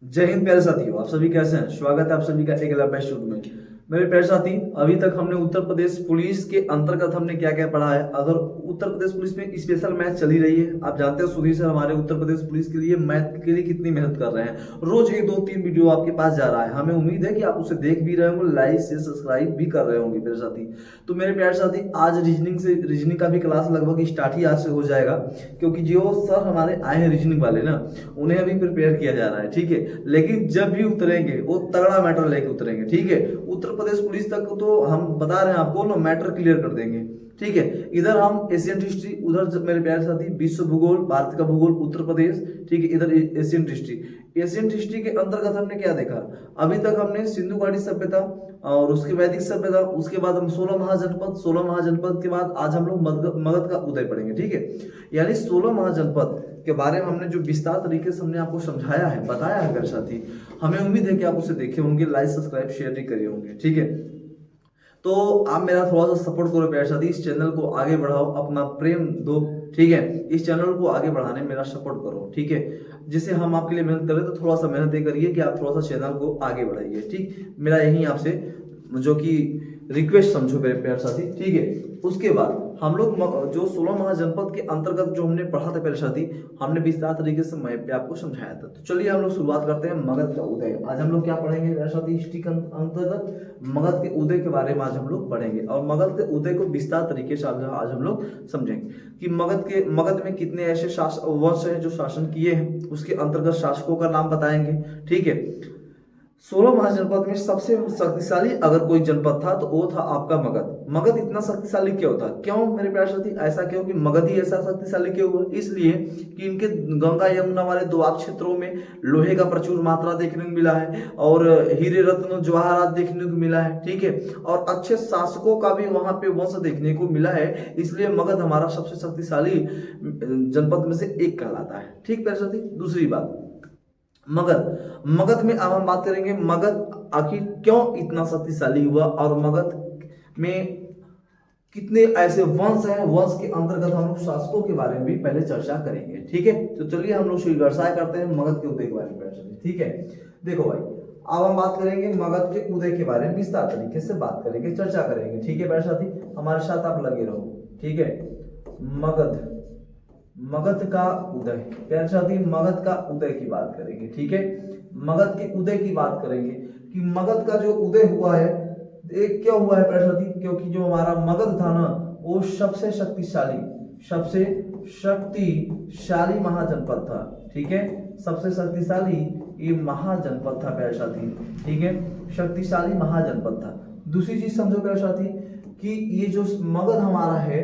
जय हिंद प्यारे साथियों, आप सभी कैसे हैं। स्वागत है आप सभी का एक लंबे शूट में। मेरे प्यारे साथी, अभी तक हमने उत्तर प्रदेश पुलिस के अंतर्गत हमने क्या क्या पढ़ा है। अगर उत्तर प्रदेश पुलिस में स्पेशल मैथ चली रही है, आप जानते हैं सुधीर सर हमारे उत्तर प्रदेश पुलिस के लिए मैथ के लिए कितनी मेहनत कर रहे हैं। रोज 1 2 3 वीडियो आपके पास जा रहा है। हमें उम्मीद है कि आप उसे देख भी रहे होंगे, लाइक से सब्सक्राइब भी कर रहे होंगे मेरे साथी। तो मेरे प्यारे साथी, आज रीजनिंग का भी क्लास लगभग स्टार्ट ही आज से हो जाएगा, क्योंकि जो सर हमारे आए हैं रीजनिंग वाले ना, उन्हें अभी प्रिपेयर किया जा रहा है। ठीक है, लेकिन जब भी उतरेंगे वो तगड़ा मैटर लेके उतरेंगे। ठीक है, उत्तर प्रदेश पुलिस तक तो हम बता रहे हैं आपको ना, मैटर क्लियर कर देंगे। ठीक है, इधर हम एशियन हिस्ट्री, उधर मेरे प्यारे साथी विश्व भूगोल, भारत का भूगोल उत्तर प्रदेश। ठीक है, इधर एशियन हिस्ट्री। एशियन हिस्ट्री के अंतर्गत हमने क्या देखा, अभी तक हमने सिंधु घाटी सभ्यता और उसके वैदिक सभ्यता, उसके बाद हम 16 महाजनपद, 16 महाजनपद के बाद आज हम लोग मगध का उदय पढ़ेंगे। ठीक है, यानी 16 महाजनपद के बारे में हमने जो विस्तार तरीके से हमने आपको समझाया है, बताया है मेरे साथी। हमें उम्मीद है कि आप उसे देखे होंगे, लाइक सब्सक्राइब शेयर भी करे होंगे। ठीक है, तो आप मेरा थोड़ा सा सपोर्ट करो प्यारे साथी, इस चैनल को आगे बढ़ाओ, अपना प्रेम दो। ठीक है, इस चैनल को आगे बढ़ाने में मेरा सपोर्ट करो। ठीक है, जिसे हम आपके लिए मेहनत करें, तो थोड़ा सा मेहनत ये करिए कि आप थोड़ा सा चैनल को आगे बढ़ाइए। ठीक, मेरा यही आपसे जो कि रिक्वेस्ट समझो मेरे प्यारे साथी। ठीक है, उसके बाद हम लोग जो 16 महाजनपद के अंतर्गत जो हमने पढ़ा था प्यारे साथी, हमने विस्तार तरीके से मैप पे आपको समझाया था। तो चलिए हम लोग शुरुआत करते हैं मगध का उदय। आज हम लोग क्या पढ़ेंगे प्यारे साथी, हिस्ट्री के अंतर्गत मगध के उदय के बारे में आज हम लोग पढ़ेंगे, और मगध के उदय को विस्तार तरीके से आज हम लोग समझेंगे कि मगध में कितने ऐसे वंश हैं जो शासन किए हैं, उसके अंतर्गत शासकों का नाम बताएंगे। ठीक है, 16 महाजनपद में सबसे शक्तिशाली अगर कोई जनपद था तो वो था आपका मगध। मगध इतना शक्तिशाली क्यों था, क्यों मेरे प्यारे साथी ऐसा क्यों कि मगध ही ऐसा शक्तिशाली क्यों हुआ, इसलिए कि इनके गंगा यमुना वाले दोआब क्षेत्रों में लोहे का प्रचुर मात्रा देखने को मिला है, और हीरे रत्न जवाहरात देखने को मिला है। ठीक है, और अच्छे शासकों का भी वहां पे वंश देखने को मिला है, इसलिए मगध हमारा सबसे शक्तिशाली जनपद में से एक कहलाता है। ठीक प्यारे साथी, दूसरी बात, मगध में अब हम बात करेंगे मगध आखिर क्यों इतना शक्तिशाली हुआ, और मगध में कितने ऐसे वंश हैं। वंश के अंतर्गत हम लोग शासकों के बारे में भी पहले चर्चा करेंगे। ठीक है, तो चलिए हम लोग व्यवसाय करते हैं मगध के उदय के बारे में। ठीक है, देखो भाई, अब हम बात करेंगे मगध के उदय के बारे में, विस्तार तरीके से बात करेंगे, चर्चा करेंगे। ठीक है प्यारे साथी, हमारे साथ आप लगे रहो। ठीक है, मगध का उदय, प्यारे साथी मगध का उदय की बात करेंगे। ठीक है, मगध के उदय की बात करेंगे कि मगध का जो उदय हुआ है, एक क्या हुआ है प्यारे साथी, क्योंकि जो हमारा मगध था ना, वो सबसे शक्तिशाली महाजनपद था। ठीक है, सबसे शक्तिशाली ये महाजनपद था प्यारे साथी। ठीक है, शक्तिशाली महाजनपद था। दूसरी चीज समझो प्यारे साथी कि ये जो मगध हमारा है,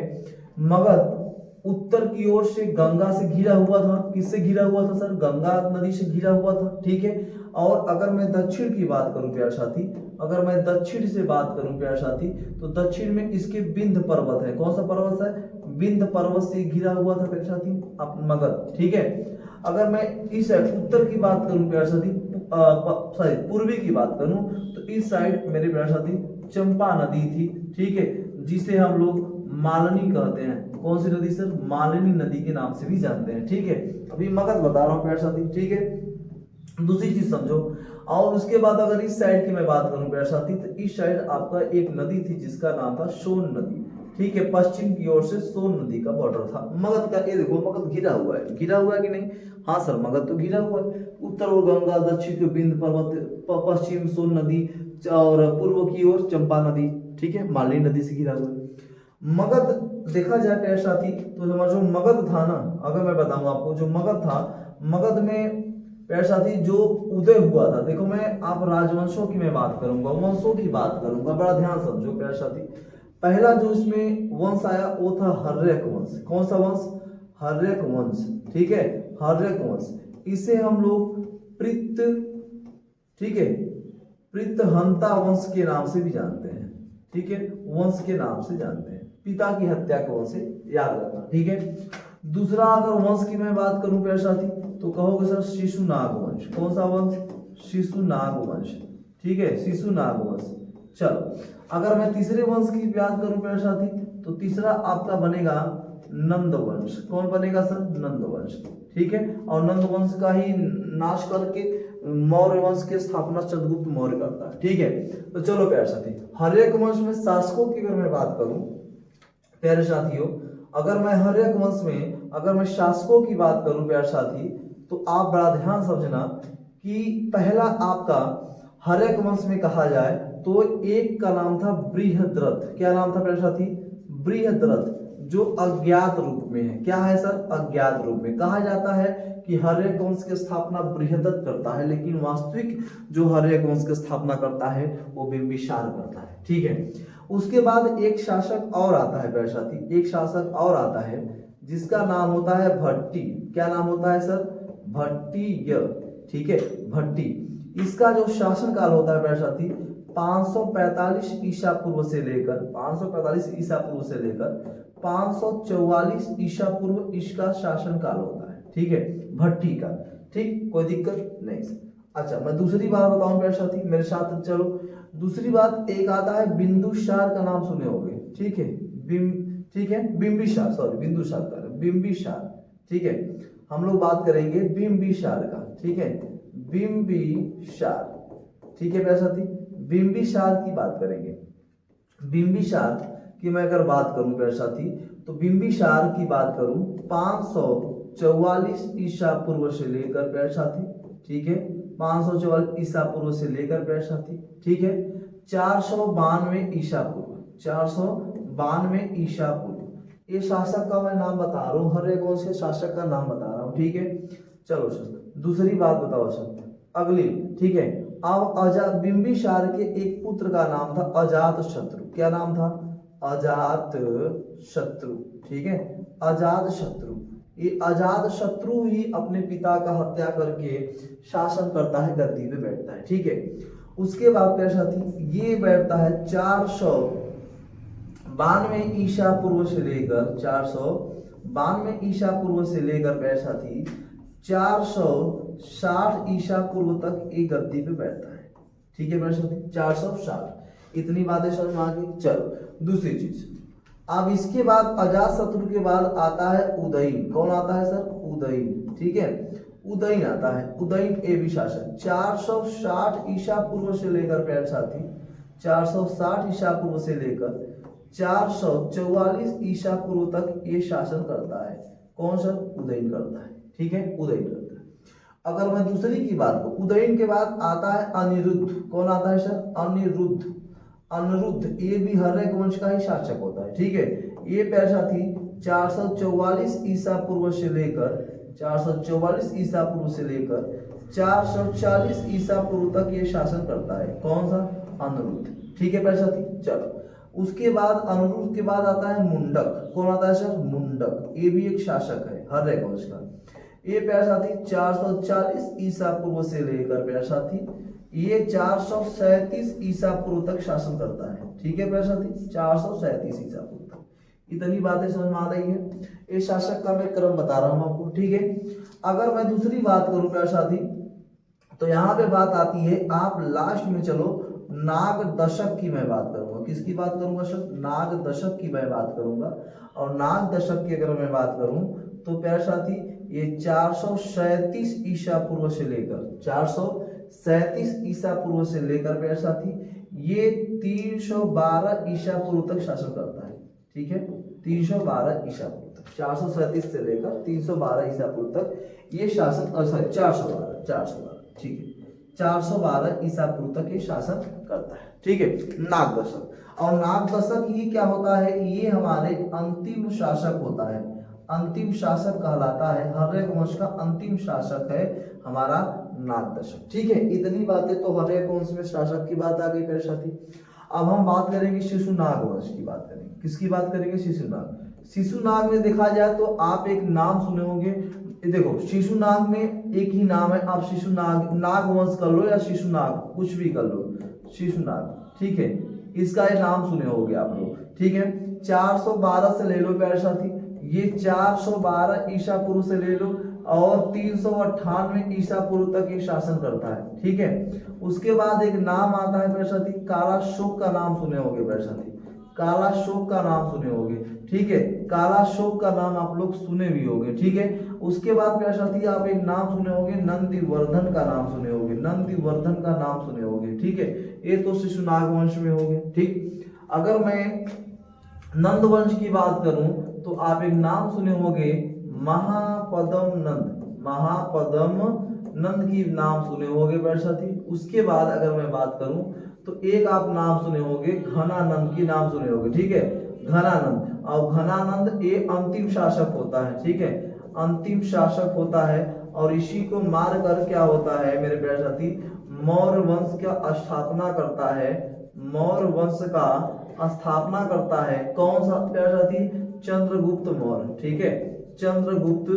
मगध उत्तर की ओर से गंगा से घिरा हुआ था। किससे घिरा हुआ था सर, गंगा नदी से घिरा हुआ था। ठीक है, और अगर मैं दक्षिण की बात करूं प्यारे साथी, अगर मैं दक्षिण से बात करूं प्यारे साथी, तो दक्षिण में इसके विंध्य पर्वत है। कौन सा पर्वत है, विंध्य पर्वत से घिरा हुआ था प्यारे साथी मगध। ठीक है, अगर मैं इस साइड उत्तर की बात करूं प्यारे साथी, सॉरी पूर्वी की बात करूं, तो इस साइड मेरे प्यारे साथी चंपा नदी थी। ठीक है, जिसे हम लोग मालनी कहते हैं। कौन सी नदी सर, मालिनी नदी के नाम से भी जानते हैं। ठीक है, अभी मगध बता रहा हूं प्यारे साथी। ठीक है, दूसरी चीज समझो, और उसके बाद अगर इस साइड की मैं बात करूं प्यारे साथी, तो इस साइड आपका एक नदी थी जिसका नाम था सोन नदी। ठीक है, पश्चिम की ओर से सोन नदी का बॉर्डर था मगध का। ये देखो मगध घिरा हुआ है, घिरा हुआ है कि नहीं, हाँ सर मगध तो घिरा हुआ है। उत्तर और गंगा, दक्षिण के विंध्य पर्वत, पश्चिम सोन नदी, और पूर्व की ओर चंपा नदी। ठीक है, मालिनी नदी से घिरा हुआ है मगध। देखा जाए प्यारे साथी, तो हमारा जो मगध था ना, अगर मैं बताऊं आपको, जो मगध था, मगध में प्यारे साथी जो उदय हुआ था, देखो मैं आप राजवंशों की मैं बात करूंगा, वंशों की बात करूंगा, बड़ा ध्यान समझो प्यारे साथी। पहला जो इसमें वंश आया वो था हर्यक वंश। कौन सा वंश, हर्यक वंश। ठीक है, हर्यक वंश, इसे हम लोग पृत, ठीक है, पृतहंता वंश के नाम से भी जानते हैं। ठीक है, वंश के नाम से जानते हैं, पिता की हत्या के वंश से याद रखना। ठीक है, दूसरा अगर वंश की मैं बात करूं प्यारे साथी, तो कहोगे सर शिशुनाग वंश। कौन सा वंश, शिशुनाग वंश। ठीक है, शिशुनाग वंश। चलो, अगर मैं तीसरे वंश की बात करूं प्यारे साथी, तो तीसरा आपका बनेगा नंद वंश। कौन बनेगा सर, नंद वंश। ठीक है, और नंद वंश का ही नाश करके मौर्य वंश की स्थापना चंद्रगुप्त मौर्य करता है। ठीक है, तो चलो प्यारे साथी, हर्यक वंश में शासकों की अगर मैं बात करूं प्यारे साथियों, अगर मैं हर्यक वंश में अगर मैं शासकों की बात करूं प्यारे साथी, तो आप बड़ा ध्यान समझना कि पहला आपका हर्यक वंश में कहा जाए तो एक का नाम था बृहद्रथ। क्या नाम था प्यारे साथी? बृहद्रथ, जो अज्ञात रूप में है। क्या है सर? अज्ञात रूप में। कहा जाता है कि हर्यक वंश की स्थापना बृहद्रथ करता है, लेकिन वास्तविक जो हर्यक वंश की स्थापना करता है वो बिंबिसार करता है। ठीक है, उसके बाद एक शासक और आता है प्यारे साथी, एक शासक और आता है जिसका नाम होता है भट्टी। क्या नाम होता है सर? भट्टीय। ठीक है, भट्टी। इसका जो शासन काल होता है प्यारे साथी 545 ईसा पूर्व से लेकर 545 ईसा पूर्व से लेकर 544 ईसा पूर्व इसका शासन काल होता है। ठीक है, भट्टी का। ठीक, कोई दिक्कत नहीं। अच्छा, मैं दूसरी बात बताऊं प्यारे साथी, मेरे साथ चलो। दूसरी बात एक आता है बिंदुसार का नाम सुने होंगे। ठीक है, ठीक है, बिंबिसार, सॉरी बिंदुसार का, बिंबिसार। ठीक है, हम लोग बात करेंगे बिंबिसार का। ठीक है, बिंबिसार। ठीक है प्यारे साथी, बिंबिसार की बात करेंगे। बिंबिसार की मैं अगर बात करूं प्यारे साथी, तो बिंबिसार की बात करूं 544 ईसा पूर्व से लेकर प्यारे साथी, ठीक है, 544 ईसा पूर्व से लेकर प्यारे साथी, ठीक है, 492 ईसा पूर्व, 492 ईसा पूर्व। ये शासक का मैं नाम बता रहा हूँ, हर एक वंश के शासक का नाम बता रहा हूँ। ठीक है, चलो सर दूसरी बात बताओ सर, अगली। ठीक है, अब बिंबिसार के एक पुत्र का नाम था अजात शत्रु। क्या नाम था? अजात शत्रु। ठीक है, अजात शत्रु। ये अजात शत्रु ही अपने पिता का हत्या करके शासन करता है, गद्दी पे बैठता है। ठीक है, उसके बाद प्यारे साथी ये बैठता है 492 ईसा पूर्व से लेकर 492 ईसा पूर्व से लेकर प्यारे साथी 460 ईसा पूर्व तक एक गद्दी पे बैठता है। ठीक है प्यारे साथी, 460। इतनी बातें समझ में आ गई। चलो दूसरी चीज, अब इसके बाद अजातशत्रु के बाद आता है उदयन। कौन आता है सर? उदयन। ठीक है, उदयन आता है, उदयन ए भी शासक 460 ईसा पूर्व से लेकर प्यारे साथी 460 ईसा पूर्व से लेकर 444 ईसा पूर्व तक ये शासन करता है। कौन सर? उदयन करता है। ठीक है, उदयन करता है। अगर मैं दूसरी की बात करूं, उदयन के बाद आता है अनिरुद्ध। कौन आता है सर? अनिरुद्ध। अनिरुद्ध ये भी हर्यक वंश का ही शासक होता है। ठीक है, ये प्यारे साथी 444 ईसा पूर्व से लेकर 444 ईसा पूर्व से लेकर 440 ईसा पूर्व तक ये शासन करता है। कौन सा? अनिरुद्ध। ठीक है प्यारे साथी, चलो उसके बाद अनिरुद्ध के बाद आता है मुंडक। कौन आता है सर? मुंडक। ये भी एक शासक है हर्यक वंश का। ये प्यारे साथी 440 ईसा पूर्व से लेकर प्यारे साथी ये 437 ईसा पूर्व तक शासन करता है। ठीक है प्यारे साथी, 437 ईसा पूर्व तक। इतनी बातें समझ में आ रही है। ये शासक का मैं क्रम बता रहा हूं आपको। ठीक है, अगर मैं दूसरी बात करूं प्यारे साथी, तो यहाँ पे बात आती है, आप लास्ट में चलो नाग दशक की मैं बात करूंगा। किसकी बात करूंगा सर? नाग दशक की मैं बात करूंगा। और नाग दशक की अगर मैं बात करूं तो प्यारे साथी ये 437 ईसा पूर्व से लेकर 437 ईसा पूर्व से लेकर प्यारे साथी ये 312 ईसा पूर्व तक शासन करता है। ठीक है, 312 ईसा पूर्व तक, 437 से लेकर 312 ईसा पूर्व तक ये शासन, सॉरी 412, ठीक है, 412 ईसा पूर्व तक ये शासन करता है। ठीक है, नाग दशक। और नाग दशक ये क्या होता है? ये हमारे अंतिम शासक होता है, अंतिम शासक कहलाता है। हर्यक वंश का अंतिम शासक है हमारा नाग दशक। ठीक है, इतनी बातें तो हर्यक वंश में शासक की बात आ गई प्यारे साथी। अब हम बात करेंगे शिशुनाग वंश की बात करेंगे। किसकी बात करेंगे? शिशुनाग। शिशुनाग में देखा जाए तो आप एक नाम सुने होंगे, देखो शिशुनाग में एक ही नाम है, आप शिशुनाग नाग वंश कर लो या शिशुनाग कुछ भी कर लो, शिशुनाग। ठीक है, इसका ये नाम सुने होंगे आप लोग। ठीक है, 412 से ले लो प्यारे साथी, ये 412 ईसा पूर्व से ले लो और 398 ईसा पूर्व तक ये शासन करता है। ठीक है, उसके बाद एक नाम आता है प्यारे साथी, काला शोक का नाम सुने होंगे प्यारे साथी, काला शोक का नाम सुने होंगे। ठीक है, कालाशोक का नाम आप लोग सुने भी होंगे, ठीक है। उसके बाद प्यारे साथी आप एक नाम सुने होंगे, नंदिवर्धन का नाम सुने होंगे, नंदिवर्धन का नाम सुने होंगे, ठीक है। ये तो शिशुनाग वंश में हो गए, ठीक। अगर मैं नंद वंश की बात करूं तो आप एक नाम सुने होंगे, महापदम नंद, महापदम नंद की नाम सुने होंगे प्यारे साथी। उसके बाद अगर मैं बात करूं तो एक आप नाम सुने होंगे, घनानंद की नाम सुने होंगे, ठीक है, घनानंद। और घनानंद ये अंतिम शासक होता है, ठीक है, अंतिम शासक होता है। और इसी को मार कर क्या होता है मेरे प्यारे साथी, मौर्य वंश का स्थापना करता है, मौर्य वंश का स्थापना करता है। कौन सा प्यारे साथी, चंद्रगुप्त मौर्य, ठीक है, चंद्रगुप्त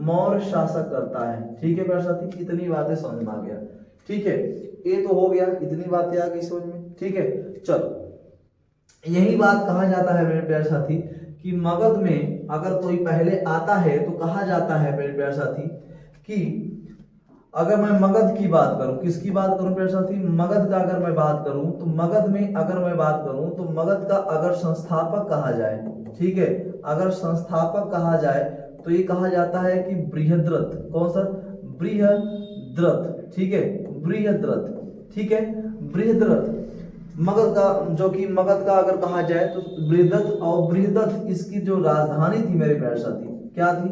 मौर्य शासक करता है, ठीक है प्यारे साथी। इतनी बातें समझ में आ गया, ठीक है, ये तो हो गया, इतनी बातें आ गई समझ में, ठीक है। चलो, यही बात कहा जाता है मेरे प्यारे साथी कि मगध में अगर कोई पहले आता है तो कहा जाता है मेरे प्यारे साथी कि अगर मैं मगध की बात करूं, किसकी बात करूं प्यारे साथी, मगध का अगर मैं बात करूं तो मगध में अगर मैं बात करूं तो मगध का अगर संस्थापक कहा जाए, ठीक है, अगर संस्थापक कहा जाए तो ये कहा जाता है कि बृहद्रथ। कौन सा, बृहद्रथ, ठीक है, बृहद्रथ, ठीक है, बृहद्रथ। मगध का, जो कि मगध का अगर कहा जाए तो बृहद्रथ। और बृहद्रथ इसकी जो राजधानी थी मेरे प्यारे साथी, क्या थी,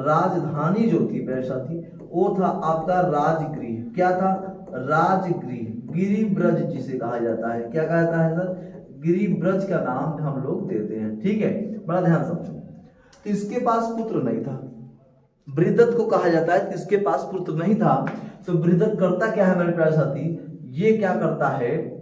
राजधानी जो थी प्यारे साथी वो था आपका राजगृह। क्या था, राजगृह, गिरिब्रज जिसे कहा जाता है। क्या कहा जाता है सर, गिरिब्रज का नाम हम लोग देते हैं, ठीक है, बड़ा ध्यान समझो। तो इसके पास पुत्र नहीं था, बृहद्रथ को कहा जाता है कि इसके पास पुत्र नहीं था। तो बृहद्रथ करता क्या है मेरे प्यारे साथी, ये क्या करता है,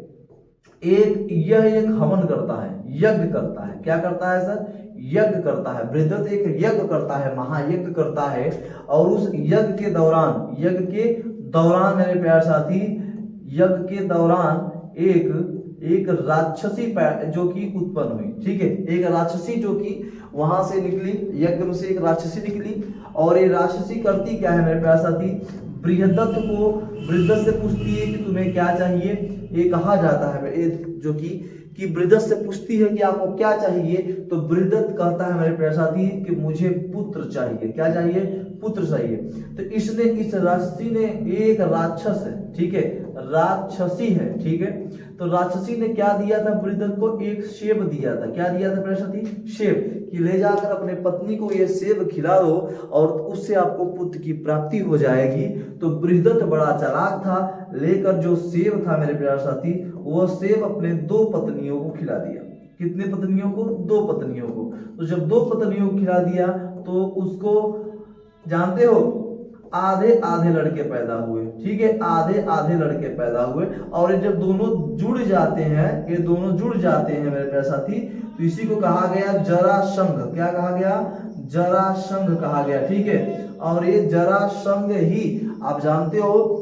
एक हवन करता है, यज्ञ करता है। क्या करता है सर, यज्ञ करता है। बृहद्रथ एक यज्ञ करता है, महायज्ञ करता है। और उस यज्ञ के दौरान मेरे प्यारे साथी, यज्ञ के दौरान एक राक्षसी जो कि उत्पन्न हुई, ठीक है, एक राक्षसी जो कि वहां से निकली, यज्ञ में से एक राक्षसी निकली। और ये राक्षसी करती क्या है मेरे प्यारे साथी, बृहद्रथ से पूछती है कि तुम्हें क्या चाहिए। ये कहा जाता है जो कि बृहद्रथ से पूछती है कि आपको क्या चाहिए। तो बृहद्रथ कहता है मेरे प्यारे साथी कि मुझे पुत्र चाहिए। क्या चाहिए, पुत्र चाहिए। तो इसने, इस राक्षसी ने, एक राक्षस है, ठीक है, राक्षसी है, ठीक है। तो राक्षसी ने क्या दिया था बृहद्रथ को, एक सेब दिया था। क्या दिया था प्यारे साथी, सेब, कि ले जाकर अपने पत्नी को ये सेब खिला दो और उससे आपको पुत्र की प्राप्ति हो जाएगी। तो बृहद्रथ बड़ा चालाक था, लेकर जो सेब था मेरे प्यारे साथी, वह सेब अपने 2 पत्नियों को खिला दिया। कितने पत्नियों को, 2 पत्नियों को। तो जब 2 पत्नियों को खिला दिया तो उसको जानते हो आधे आधे लड़के पैदा हुए, ठीक है, आधे आधे लड़के पैदा हुए। और ये जब दोनों जुड़ जाते हैं, ये दोनों जुड़ जाते हैं मेरे प्यारे साथी, तो इसी को कहा गया जरासंध। क्या कहा गया, जरासंध कहा गया, ठीक है। और ये जरासंध ही आप जानते हो,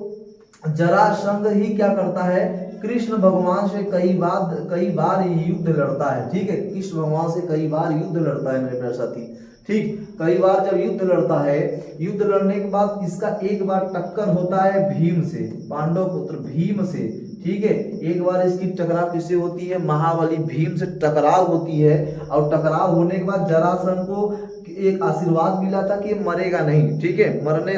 जरासंध ही क्या करता है, कृष्ण भगवान से कई बार युद्ध लड़ता है, ठीक है, कृष्ण भगवान से कई बार युद्ध लड़ता है मेरे प्यारे साथी, ठीक। कई बार जब युद्ध लड़ता है, युद्ध लड़ने के बाद इसका एक बार टक्कर होता है भीम से, पांडव पुत्र भीम से, ठीक है। एक बार इसकी टकराव किससे होती है, महाबली भीम से टकराव होती है। और टकराव होने के बाद जरासंध को एक आशीर्वाद मिला था कि मरेगा नहीं, ठीक है, मरना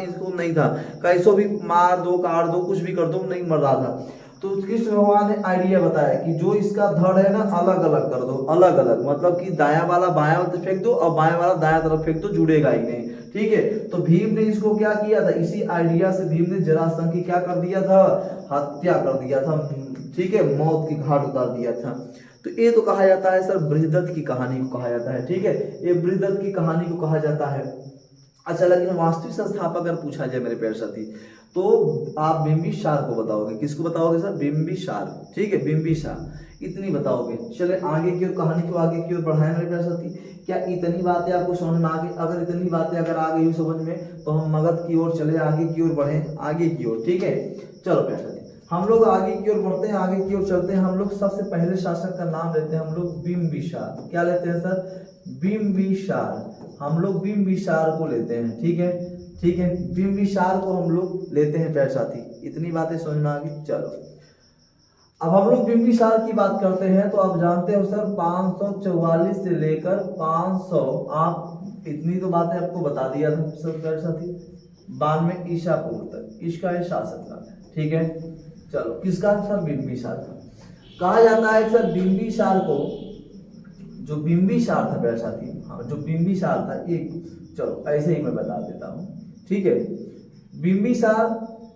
इसको नहीं था, कैसो भी मार दो, काट दो, कुछ भी कर दो, नहीं मर रहा था। तो कृष्ण भगवान ने आइडिया बताया कि जो इसका धड़ है ना, अलग अलग कर दो, अलग अलग, मतलब कि दायां वाला बायां तरफ फेंक दो और बायां वाला दायां तरफ फेंक दो, जुड़ेगा ही नहीं, ठीक है। तो भीम ने इसको क्या किया था, इसी आइडिया से भीम ने जरासंध की क्या कर दिया था, हत्या कर दिया था, ठीक है, मौत की घाट उतार दिया था। तो ये तो कहा जाता है सर बृहद्रथ की कहानी को कहा जाता है, ठीक है, ये बृहद्रथ की कहानी को कहा जाता है। अच्छा, लेकिन वास्तविक संस्थापक अगर पूछा जाए मेरे प्यारे साथी, तो आप बिंबिसार को बताओगे। किसको बताओगे सर, बिंबिसार, ठीक है, बिंबिसार, इतनी बताओगे। चले आगे की ओर, कहानी को आगे की ओर बढ़ाएं मेरे प्यारे साथी। क्या इतनी बातें आपको समझ में आ गई? अगर इतनी बातें अगर आ गई समझ में, तो हम मगध की ओर चले, आगे की ओर बढ़े, आगे की ओर, ठीक है। चलो प्यारे साथी, हम लोग आगे की ओर बढ़ते हैं, आगे की ओर चलते हैं। हम लोग सबसे पहले शासक का नाम लेते हैं, हम लोग बिंबिसार। क्या लेते हैं सर, बिंबिसार, हम लोग बिंबिसार को लेते हैं, ठीक है, ठीक है, बिंबिसार को हम लोग लेते हैं प्यारे साथी। इतनी बातें समझ में आ गई। चलो अब हम लोग बिंबिसार की बात करते हैं तो आप जानते हो सर 544 से लेकर 500, आप इतनी तो बातें आपको बता दिया था सर प्यारे साथी, 92 ईसा पूर्व तक इसका है शासनकाल, ठीक है। चलो किसका सर? बिंबिसार का। कहा जाता है सर बिंबिसार को, जो बिंबिसार था प्यारे साथी, हाँ जो बिंबिसार था एक, चलो ऐसे ही मैं बता देता हूँ, ठीक है। बिंबिसार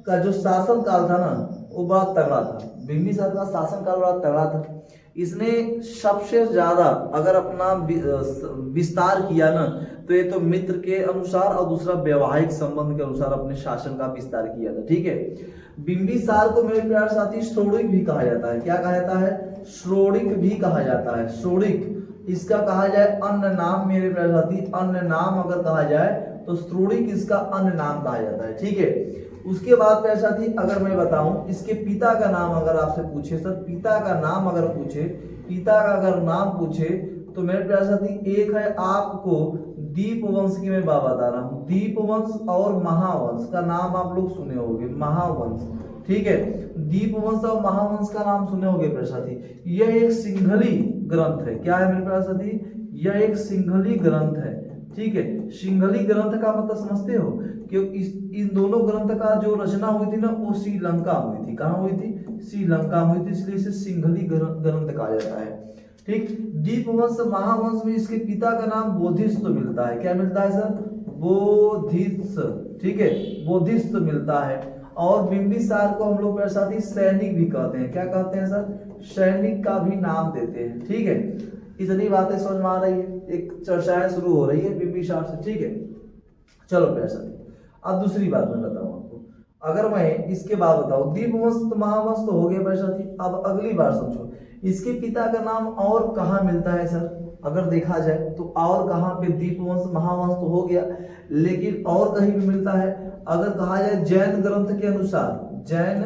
का जो शासन काल था ना वो बड़ा तगड़ा था, बिंबिसार का शासन काल बड़ा तगड़ा था। इसने सबसे ज्यादा अगर अपना विस्तार किया ना तो ये तो मित्र के अनुसार और दूसरा वैवाहिक संबंध के अनुसार अपने शासन का विस्तार किया था, ठीक है। बिंबिसार को मेरे प्यारे साथी श्रोणिक भी कहा जाता है। क्या कहा जाता है? श्रोणिक भी कहा जाता है, श्रोणिक। इसका कहा जाए अन्य नाम मेरे प्यारे साथी, अन्य नाम अगर कहा जाए तो श्रोणिक इसका अन्य नाम कहा जाता है, ठीक है। उसके बाद प्यारे साथी अगर मैं बताऊं इसके पिता का नाम अगर आपसे पूछे सर, पिता का नाम अगर पूछे, पिता का अगर नाम पूछे तो मेरे प्यारे साथी एक है आपको दीपवंश की मैं बात बता रहा हूँ, दीपवंश और महावंश का नाम आप लोग सुने होंगे, महावंश, ठीक है। दीपवंश और महावंश का नाम सुने होंगे प्यारे साथी। यह एक सिंघली ग्रंथ है। क्या है मेरे प्यारे साथी? यह एक सिंघली ग्रंथ है, ठीक है। सिंघली ग्रंथ का मतलब समझते हो? क्योंकि इन दोनों ग्रंथ का जो रचना हुई थी ना वो श्रीलंका हुई थी। कहाँ हुई थी? श्रीलंका हुई थी, इसलिए इसे सिंघली ग्रंथ कहा जाता है, ठीक। दीपवंश महावंश में इसके पिता का नाम बोधिसत्व मिलता है। क्या मिलता है सर? बोधिसत्व, ठीक है, बोधिसत्व मिलता है। और बिंबिसार को हम लोग प्यारे साथी सैनिक भी कहते हैं। क्या कहते हैं सर? सैनिक का भी नाम देते हैं, ठीक है। इतनी बातें समझ में आ रही है, एक चर्चाएं शुरू हो रही है बिंबिसार से, ठीक है। चलो प्यारे साथी अब दूसरी बात मैं बताऊं आपको, अगर मैं इसके बाद बताऊं दीपवंश तो महावंश तो हो गया प्यारे साथी। अब अगली बार समझो, इसके पिता का नाम और कहाँ मिलता है सर? अगर देखा जाए तो और कहाँ पे? दीपवंश महावंश तो हो गया, लेकिन और कहीं भी मिलता है। अगर कहा जाए जैन ग्रंथ के अनुसार, जैन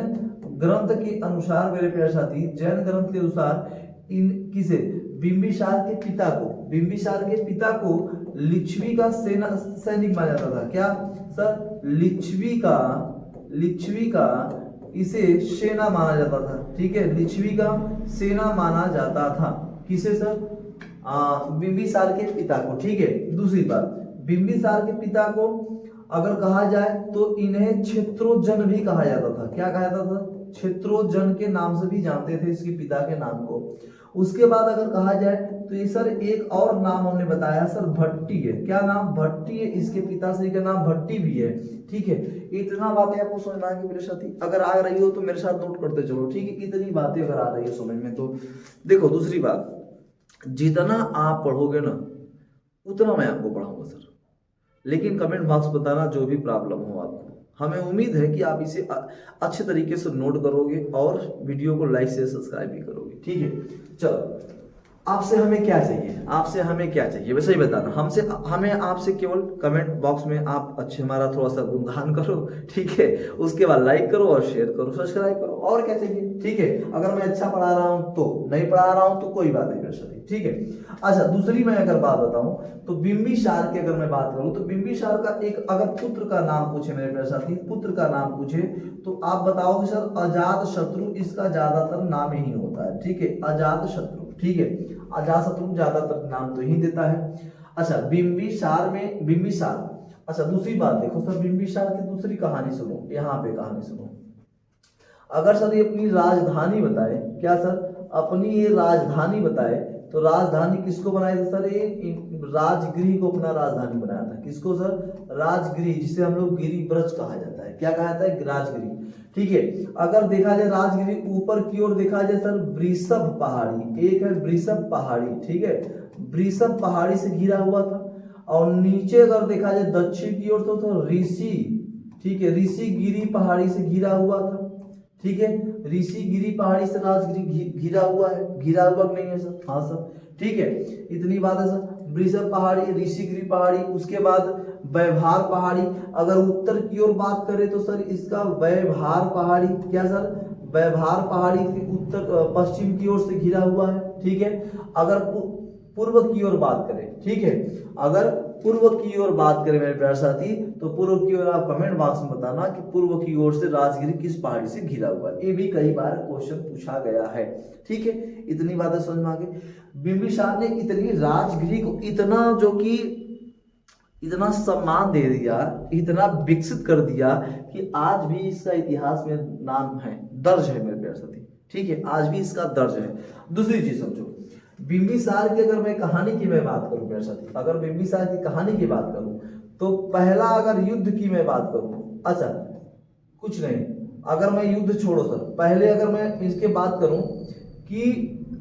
ग्रंथ के अनुसार मेरे प्यारे साथी, जैन ग्रंथ के अनुसार इन किसे? बिंबिसार के पिता को, बिंबिसार के पिता को लिच्छवी का सैनिक माना जाता था। क्या सर? लिच्छवी का इसे सेना माना जाता था, ठीक है। लिच्छवी का सेना माना जाता था। किसे सर? बिंबिसार के पिता को, ठीक है। दूसरी बात, बिंबिसार के पिता को अगर कहा जाए तो इन्हें क्षेत्रोजन भी कहा जाता था। क्या कहा जाता था? क्षेत्रोजन के नाम से भी जानते थे इसके पिता के नाम को। उसके बाद अगर कहा जाए तो ये सर एक और नाम हमने बताया सर, भट्टी है। क्या नाम? भट्टी है। इसके पिताश्री का नाम भट्टी भी है, ठीक है। इतना बातें आपको समझना है कि मेरे साथी अगर आ रही हो तो मेरे साथ नोट करते चलो, ठीक है। इतनी बातें अगर आ रही है समझ में तो देखो। दूसरी बात, जितना आप पढ़ोगे ना उतना मैं आपको पढ़ाऊंगा सर, लेकिन कमेंट बॉक्स बताना जो भी प्रॉब्लम हो आपको। हमें उम्मीद है कि आप इसे अच्छे तरीके से नोट करोगे और वीडियो को लाइक से सब्सक्राइब भी करोगे, ठीक है। चलो आपसे हमें क्या चाहिए? आपसे हमें क्या चाहिए वैसे ही बताना। हमें आपसे केवल कमेंट बॉक्स में आप अच्छे हमारा थोड़ा सा गुणगान करो, ठीक है। उसके बाद लाइक करो और शेयर करो, सब्सक्राइब करो, और क्या चाहिए, ठीक है। अगर मैं अच्छा पढ़ा रहा हूँ तो, नहीं पढ़ा रहा हूँ तो कोई बात नहीं कर सकती, ठीक है। अच्छा दूसरी मैं अगर बात बताऊं तो बिंबिसार की अगर मैं बात करूं तो बिंबिसार का एक अगर पुत्र का नाम पूछे मेरे प्यारे साथी, पुत्र का नाम पूछे तो आप बताओगे सर अजात शत्रु इसका ज्यादातर नाम ही होता है, ठीक है। अजात शत्रु, ठीक है। अजात शत्रु ज्यादातर नाम तो ही देता है। अच्छा बिंबिसार में बिंबिसार, अच्छा दूसरी बात देखो सर, बिंबिसार की दूसरी कहानी सुनो, यहाँ पे कहानी सुनो। अगर सर ये अपनी राजधानी बताए, क्या सर? अपनी ये राजधानी बताए तो राजधानी किसको बनाई थी सर? ये राजगृह को अपना राजधानी बनाया था। किसको सर? राजगृह, जिसे हम लोग गिरि ब्रज कहा जाता है। क्या कहा जाता है? राजगृह, ठीक है। अगर देखा जाए राजगृह ऊपर की ओर देखा जाए सर वृषभ पहाड़ी, एक है वृषभ पहाड़ी, ठीक है। वृषभ पहाड़ी से घिरा हुआ था। और नीचे अगर देखा जाए दक्षिण की ओर तो ऋषि, ठीक है, ऋषिगिरी पहाड़ी से घिरा हुआ था, ठीक है। ऋषिगिरी पहाड़ी से राजगिरी घिरा हुआ है, घिरा हुआ नहीं है सर? हाँ सर, ठीक है। इतनी बात है सर। वृषभ पहाड़ी, ऋषिगिरी पहाड़ी, उसके बाद व्यवहार पहाड़ी। अगर उत्तर की ओर बात करें तो सर इसका व्यवहार पहाड़ी, क्या सर? व्यवहार पहाड़ी के उत्तर पश्चिम की ओर से घिरा हुआ है, ठीक है। अगर पूर्व की ओर बात करें, ठीक है, अगर पूर्व की ओर बात करें मेरे प्यारे साथी, तो पूर्व की ओर आप कमेंट बॉक्स में बताना कि पूर्व की ओर से राजगिरी किस पहाड़ी से घिरा हुआ है। ये भी कई बार क्वेश्चन पूछा गया है। ठीक है, इतनी बातें समझ में आ गई। बिंबिसार ने इतनी राजगिरी को इतना सम्मान दे दिया, इतना विकसित कर दिया कि आज भी इसका इतिहास में नाम है, दर्ज है मेरे प्यारे साथी। ठीक है, आज भी इसका दर्ज है। दूसरी चीज समझो, बिंबिसार की अगर मैं कहानी की मैं बात करूं प्यारे साथी, अगर बिंबिसार की कहानी की बात करूं तो पहला अगर युद्ध की मैं बात करूं, अच्छा कुछ नहीं, अगर मैं युद्ध छोड़ो सर, पहले अगर मैं इसके बात करूं कि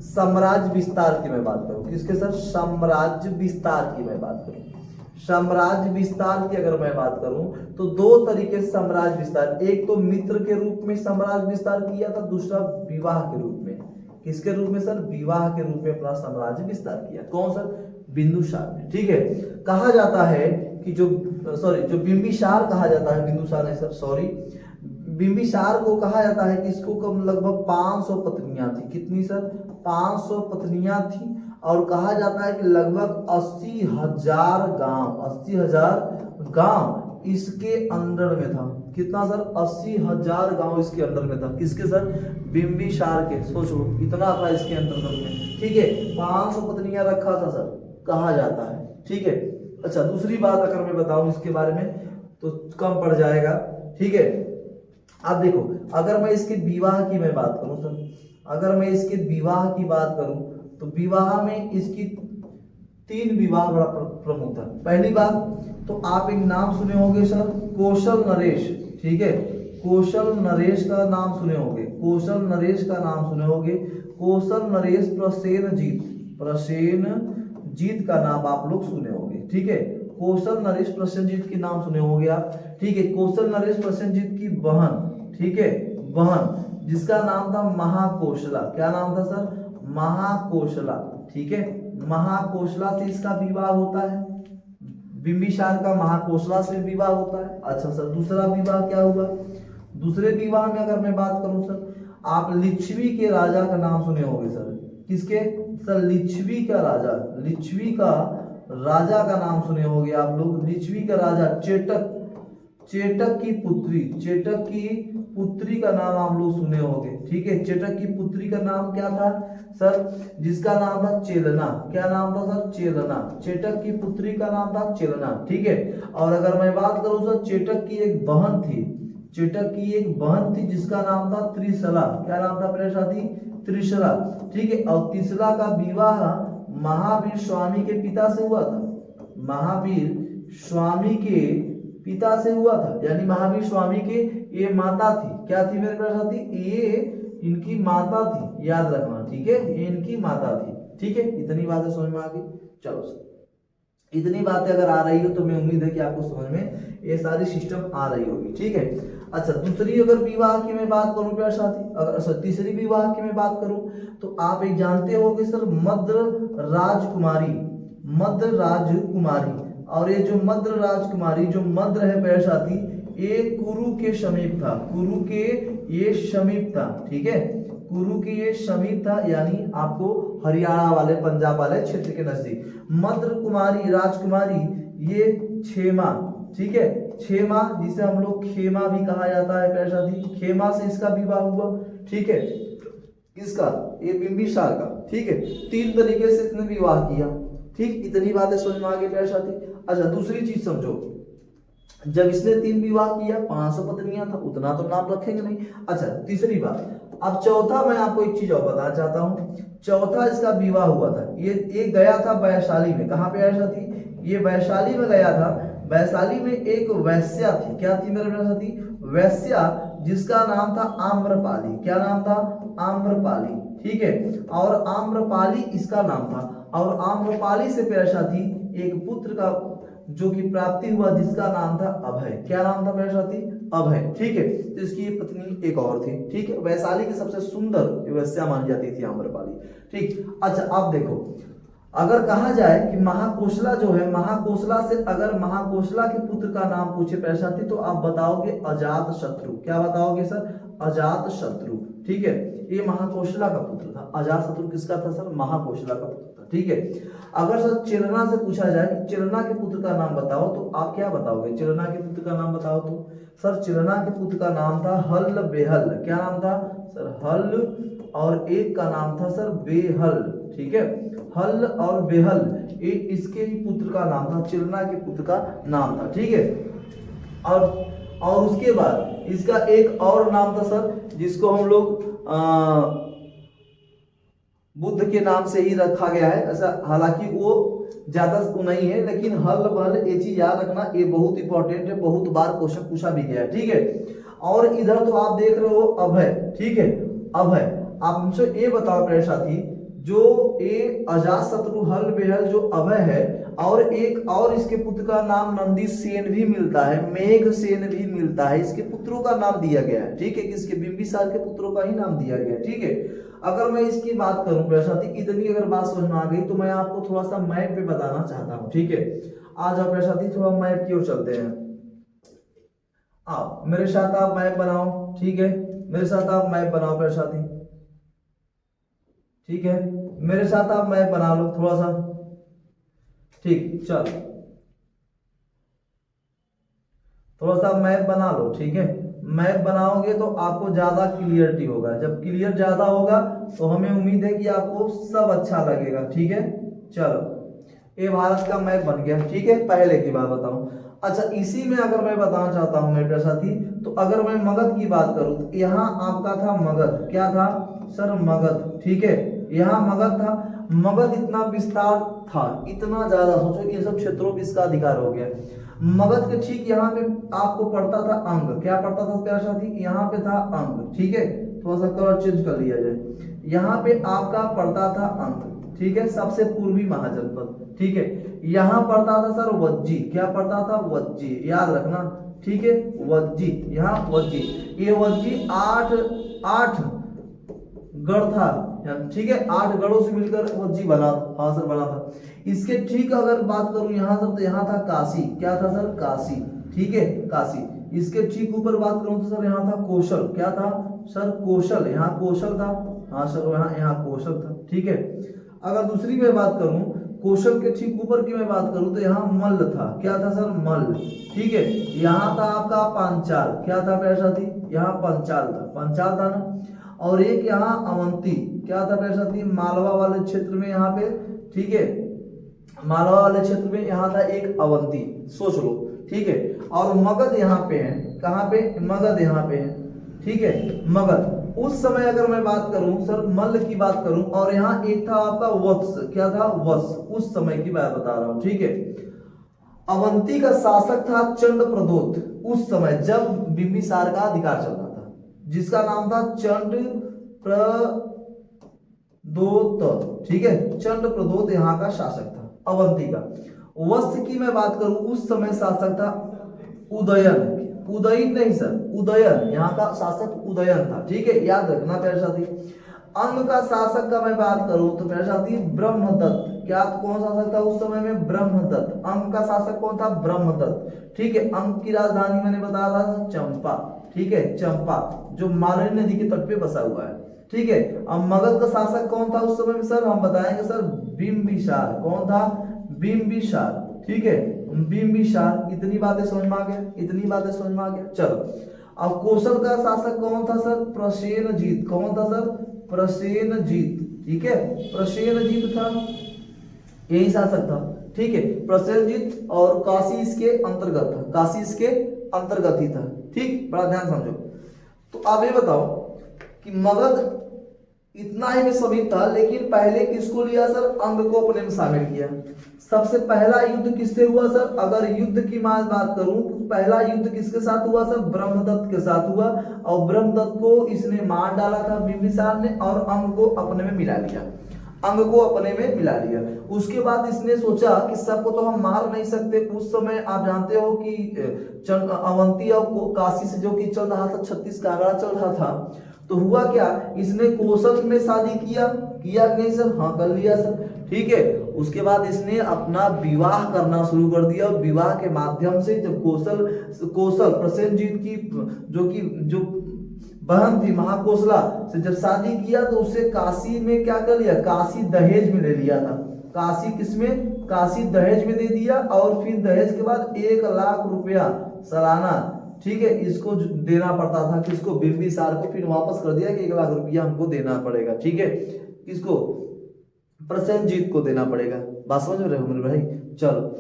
साम्राज्य विस्तार की मैं बात करूं, किसके सर, साम्राज्य विस्तार की मैं बात करूं, साम्राज्य विस्तार की अगर मैं बात करूं तो दो तरीके से साम्राज्य विस्तार, एक तो मित्र के रूप में साम्राज्य विस्तार किया था, दूसरा विवाह के रूप में। किसके रूप में सर, विवाह के रूप में अपना साम्राज्य विस्तार किया। कौन सर, बिंदुसार ने। ठीक है, कहा जाता है कि जो बिंबिसार कहा जाता है, बिंदुसार है सर, सॉरी, बिंबिसार को कहा जाता है कि इसको कम लगभग 500 पत्नियां थी। कितनी सर, 500 पत्नियां थी। और कहा जाता है कि लगभग 80,000 गांव इसके अंडर में था। कितना सर, 80,000 गांव इसके अंडर में था। किसके सर, बिंबिसार के। सोचो इतना था इसके अंडर में। ठीक है, 500 पत्नियां रखा था सर, कहा जाता है। ठीक है, अच्छा दूसरी बात अगर मैं बताऊं इसके बारे में तो कम पड़ जाएगा। ठीक है, आप देखो, अगर मैं इसके विवाह की मैं बात करूं सर, अगर मैं इसके विवाह की बात करूं तो विवाह में इसकी 3 विवाह बड़ा प्रमुख था। पहली बात तो आप एक नाम सुने होंगे सर, कौशल नरेश। ठीक है, कौशल नरेश का नाम सुने होंगे, कौशल नरेश का नाम सुने होंगे। कौशल नरेश प्रसेनजीत का नाम आप लोग सुने होंगे। ठीक है, कौशल नरेश प्रसेनजीत के नाम सुने होंगे आप। ठीक है, कौशल नरेश प्रसेनजीत की बहन, ठीक है, बहन जिसका नाम था महाकौशला। क्या नाम था सर, महाकौशला। ठीक है, महाकौशला से इसका विवाह होता है, बिंबिसार का महाकौशला से विवाह होता है। अच्छा सर, दूसरा विवाह क्या हुआ, दूसरे विवाह में अगर मैं बात करूं सर, आप लिच्छवी के राजा का नाम सुने होंगे सर। किसके सर, लिच्छवी का राजा, लिच्छवी का राजा का नाम सुने होंगे आप लोग। लिच्छवी का राजा चेटक की पुत्री का नाम आप लोग सुने होंगे। ठीक है, चेटक की पुत्री का नाम क्या था सर, जिसका नाम था चेलना। क्या नाम था सर, चेलना। चेटक की पुत्री का नाम था चेलना। ठीक है, और अगर मैं बात करूं सर, चेटक की एक बहन थी, जिसका नाम था त्रिशला। क्या नाम था मेरे साथी, त्रिशला। ठीक है, और त्रिशला का विवाह महावीर स्वामी के पिता से हुआ था, महावीर स्वामी के पिता से हुआ था, यानी महावीर स्वामी के ये माता थी। क्या थी मेरे प्यारे साथी, ये इनकी माता थी, याद रखना। ठीक है, ये इनकी माता थी। ठीक है, इतनी बातें समझ में आ गई। चलो सर, इतनी बातें अगर आ रही हो तो मैं उम्मीद है कि आपको समझ में ये सारी सिस्टम आ रही होगी। ठीक है, अच्छा दूसरी अगर विवाह की मैं बात करूं प्यारे साथी, अगर तीसरी विवाह की मैं बात करूं तो आप एक जानते होंगे सर, मद्र राजकुमारी। और ये जो मद्र राजकुमारी, जो मद्र है प्यारे साथी, ये कुरु के समीप था, कुरु के ये समीप था। ठीक है, कुरु के ये समीप था, यानी आपको हरियाणा वाले, पंजाब वाले क्षेत्र के नजदीक। मद्र कुमारी राजकुमारी ये क्षेमा। ठीक है, क्षेमा जिसे हम लोग खेमा भी कहा जाता है प्यारे साथी, खेमा से इसका विवाह हुआ। ठीक है, किसका, ये बिंबिसार का। ठीक है, 3 तरीके से इसने विवाह किया। ठीक, इतनी बातें समझ में आ गई प्यारे साथी। अच्छा दूसरी चीज समझो, जब इसने 3 विवाह किया, 500 पत्नियां था, उतना तो नाम रखेंगे नहीं। अच्छा तीसरी बात, अब चौथा मैं आपको एक चीज और बताना चाहता हूँ। चौथा इसका विवाह हुआ था, ये गया था वैशाली में। कहाँ पे ऐसा थी, ये वैशाली में गया था। वैशाली में एक वैश्या थी। क्या थी मेरे प्यारे साथी, वैश्या, जिसका नाम था आम्रपाली। क्या नाम था, आम्रपाली। ठीक है, और आम्रपाली इसका नाम था। और आम्रपाली से प्यारे साथी एक पुत्र का जो कि प्राप्ति हुआ, जिसका नाम था अभय। क्या नाम था मेरे साथी, अभय। ठीक है, तो इसकी पत्नी एक और थी। ठीक है, वैशाली की सबसे सुंदर वैश्या मानी जाती थी आम्रपाली। ठीक, अच्छा आप देखो, अगर कहा जाए कि महाकौशला जो है, महाकौशला से अगर महाकौशला के पुत्र का नाम पूछे प्यारे साथी तो आप बताओगे अजात शत्रु। क्या बताओगे सर, अजात शत्रु। ठीक है, ये महाकौशला का पुत्र था। अजात शत्रु किसका था सर, महाकौशला का पुत्र था। ठीक है। अगर सर चिरना से पूछा जाए कि चिरना के पुत्र का नाम बताओ, तो आप क्या बताओगे? चिरना के पुत्र का नाम बताओ तो सर चिरना के पुत्र का नाम था हल बेहल। क्या नाम था सर? हल, और एक का नाम था सर बेहल। ठीक है, हल और बेहल ये इसके ही पुत्र का नाम था, चिरना के पुत्र का नाम था। ठीक है, और उसके बाद इसका एक और नाम था सर, जिसको हम लोग बुद्ध के नाम से ही रखा गया है ऐसा, हालांकि वो ज्यादा नहीं है, लेकिन हल बल ये चीज याद रखना, ये बहुत इंपॉर्टेंट है, बहुत बार क्वेश्चन पूछा भी गया है। ठीक है, और इधर तो आप देख रहे हो अभय। ठीक है, अभय, आप मुझे ये बताओ मेरे साथी, जो ये अजात शत्रु हल बेहल जो अभय है, और एक और इसके पुत्र का नाम नंदी सेन भी मिलता है, मेघ सेन भी मिलता है, इसके पुत्रों का नाम दिया गया है। ठीक है, किसके? बिंबिसार के पुत्रों का ही नाम दिया गया है। ठीक है, अगर मैं इसकी बात करूं मेरे साथी, इतनी अगर बात समझ में आ गई तो मैं आपको थोड़ा सा मैप पे बताना चाहता हूं। ठीक है, आज आप मेरे साथी थोड़ा मैप की ओर चलते हैं। आप मेरे साथ आप मैप बनाओ। ठीक है, मेरे साथ आप मैप बनाओ मेरे साथी। ठीक है, मेरे साथ आप मैप बना लो थोड़ा सा। ठीक, चल थोड़ा सा मैप बना लो। ठीक है, मैप बनाओगे तो आपको ज्यादा क्लियरिटी होगा, जब क्लियर ज्यादा होगा तो हमें उम्मीद है कि आपको सब अच्छा लगेगा। ठीक है, चलो ये भारत का मैप बन गया। ठीक है, पहले की बात बताऊं। अच्छा, इसी में अगर मैं बताना चाहता हूं मेरे साथी, तो अगर मैं मगध की बात करूं तो यहाँ आपका था मगध। क्या था सर? मगध। ठीक है, यहाँ मगध था। मगध इतना विस्तार था, इतना ज्यादा, सोचो ये सब क्षेत्रों में इसका अधिकार हो गया। मगध के ठीक यहाँ पे आपको पड़ता था अंग। क्या पड़ता था प्यारे साथी? यहाँ पे था अंग। ठीक है, थोड़ा सा कलर चेंज कर लिया जाए, यहाँ पे आपका पड़ता था अंग। ठीक है, सबसे पूर्वी महाजनपद। ठीक है, यहाँ पड़ता था सर वज्जी। क्या पड़ता था? वज्जी, याद रखना। ठीक है, वज्जी, यहाँ वज्जी, ये वज्जी आठ गढ़ था। ठीक है, 8 गढ़ों से मिलकर वज्जी बना। हाँ सर, बना था। इसके ठीक अगर बात करूं यहाँ सर, तो यहाँ था काशी। क्या था सर? काशी। ठीक है, काशी। इसके ठीक ऊपर बात करूं तो सर यहाँ था कौशल। क्या था सर? कौशल, यहाँ कौशल था। हाँ सर, यहाँ कौशल था। ठीक है, अगर दूसरी मैं बात करूं, कौशल के ठीक ऊपर की मैं बात करूं तो यहाँ मल्ल था। क्या था सर? मल्ल। ठीक है, यहाँ था आपका पांचाल। क्या था मेरे साथी? यहाँ पंचाल था, पंचाल था ना। और एक यहाँ अवंती। क्या था मेरे साथी? मालवा वाले क्षेत्र में यहाँ पे। ठीक है, मालवा वाले क्षेत्र में यहाँ था एक अवंती, सोच लो। ठीक है, और मगध यहाँ पे है। कहाँ पे? मगध यहाँ पे है। ठीक है, मगध उस समय अगर मैं बात करूं सर, मल्ल की बात करूं, और यहाँ एक था आपका वत्स। क्या था? वत्स, उस समय की बात बता रहा हूं। ठीक है, अवंती का शासक था चंड प्रदोत, उस समय जब बिंबिसार का अधिकार चल रहा था, जिसका नाम था चंड प्रदोत। ठीक है, चंड प्रदोत यहाँ का शासक था अवंती का। वत्स की मैं बात करूं, उस समय शासक था उदयन। उदयन नहीं सर, उदयन, यहाँ का शासक उदयन था। ठीक है, याद रखना प्यारे साथी। अंग का शासक का मैं बात करूं तो प्यारे साथी ब्रह्मदत्त। क्या कौन शासक था उस समय में? ब्रह्मदत्त। अंग का शासक कौन था? ब्रह्मदत्त। ठीक है, अंग की राजधानी मैंने बताया था चंपा। ठीक है, चंपा, जो मालवी नदी के तट पे बसा हुआ है। ठीक है, अब मगध का शासक कौन था उस समय में सर? हम बताएंगे सर बिंबिसार। कौन था? बिंबिसार। ठीक है, बिंबिसार। इतनी बातें समझ में आ गया? इतनी बातें समझ में आ गया। चलो, अब कौशल का शासक कौन था सर? प्रसेनजीत। कौन था सर? प्रसेनजीत। ठीक है, प्रसेनजीत था, यही शासक था। ठीक है, प्रसेनजीत, और काशी इसके अंतर्गत था, काशी इसके अंतर्गत ही था। ठीक, बड़ा ध्यान समझो। तो आप ये बताओ कि मगध इतना ही में सभी था, लेकिन पहले किसको लिया सर? अंग को अपने में शामिल किया। सबसे पहला युद्ध किससे हुआ सर? अगर युद्ध की मैं बात करूं तो पहला युद्ध किसके साथ हुआ सर? ब्रह्मदत्त के साथ हुआ, और ब्रह्मदत्त को इसने मार डाला था बिंबिसार ने, और अंग को अपने में मिला लिया। अंग को अपने में मिला लिया। उसके बाद इसने सोचा कि सबको तो हम मार नहीं सकते। उस समय आप जानते हो कि अवंती और काशी से जो कि चल रहा था, 36 का आंकड़ा चल रहा था। तो हुआ क्या, इसने कौशल में शादी किया नहीं सर? हाँ, कर लिया सर। ठीक है, उसके बाद इसने अपना विवाह करना शुरू कर दिया, और विवाह के माध्यम से जब कौशल प्रसेनजीत की जो बहन थी महाकोशला से जब शादी किया, तो उससे काशी में क्या कर लिया? काशी दहेज में ले लिया था। काशी किसमें, काशी दहेज में दे दिया और फिर दहेज के बाद 1 लाख रुपया सालाना, ठीक है, इसको देना पड़ता था किसको, बिंबिसार को। फिर वापस कर दिया कि 1 लाख रुपया हमको देना पड़ेगा, ठीक है, किसको, प्रसेनजीत को देना पड़ेगा। बात समझ रहे हो मेरे भाई। चलो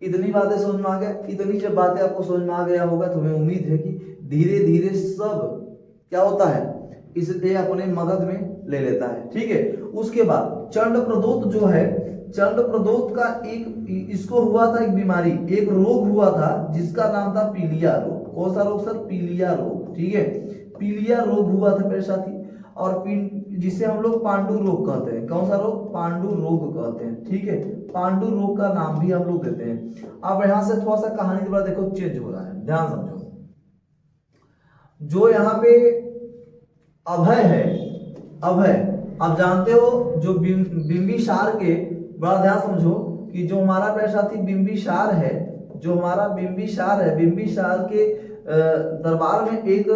इतनी बातें समझ में आ गया। इतनी जब बातें आपको समझ में आ गया होगा तो हमें उम्मीद है कि धीरे धीरे सब क्या होता है इसे अपने मगध में ले लेता है, ठीक है। उसके बाद चंड प्रदोत जो है, चंड प्रदोत का एक इसको हुआ था एक बीमारी, एक रोग हुआ था जिसका नाम था पीलिया रोग। कौन सा रोग सर, पीलिया रोग, ठीक है, पीलिया रोग हुआ था मेरे साथी। और जिसे हम लोग पांडु रोग कहते हैं। कौन सा रोग, पांडु रोग कहते हैं, ठीक है, पांडु रोग का नाम भी हम लोग देते हैं। अब यहां से थोड़ा सा कहानी थोड़ा देखो चेंज हो रहा है, ध्यान समझो। जो यहाँ पे अभय है, अभय आप जानते हो जो बिंबिसार के, बड़ा ध्यान समझो कि जो हमारा प्यारे साथी बिंबिसार है, जो हमारा बिंबिसार है, बिंबिसार के दरबार में एक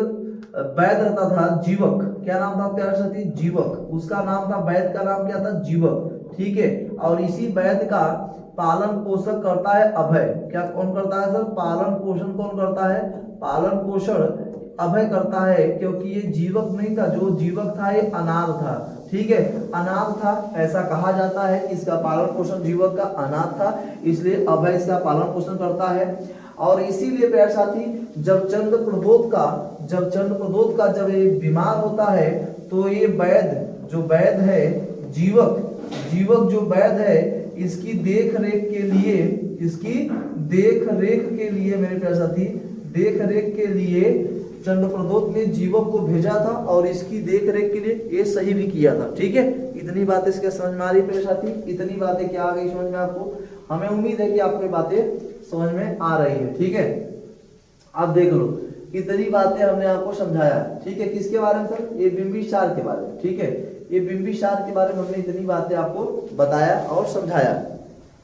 वैद्य रहता था, जीवक। क्या नाम था प्यारे साथी, जीवक। उसका नाम था, वैद्य का नाम क्या था, जीवक, ठीक है। और इसी वैद्य का पालन पोषण करता है अभय। क्या कौन करता है सर, पालन पोषण कौन करता है, पालन पोषण अभय करता है, क्योंकि ये जीवक नहीं था, जो जीवक था ये अनाथ था, ठीक है, अनाथ था, ऐसा कहा जाता है। इसका पालन पोषण जीवक का अनाथ था, इसलिए अभय इसका पालन पोषण करता है। और इसीलिए प्यारे साथी जब चंद्र प्रदोत का जब ये बीमार होता है तो ये वैद्य, जो वैद्य है, जीवक जो वैद्य है, इसकी देख रेख के लिए मेरे प्यारे साथी, देख रेख के लिए चंद्र प्रदोत ने जीवक को भेजा था और इसकी देख रेख के लिए ये सही भी किया था, ठीक है। इतनी बातें इसके समझ में आ रही मेरे साथी, इतनी बातें क्या आ गई समझ में आपको। हमें उम्मीद है कि आपको ये बातें समझ में आ रही है, ठीक है। अब देख लो इतनी बातें हमने आपको समझाया, ठीक है, किसके बारे में सर, ये बिंबिसार के बारे में, ठीक है, ये बिंबिसार के बारे में हमने इतनी बातें आपको बताया और समझाया।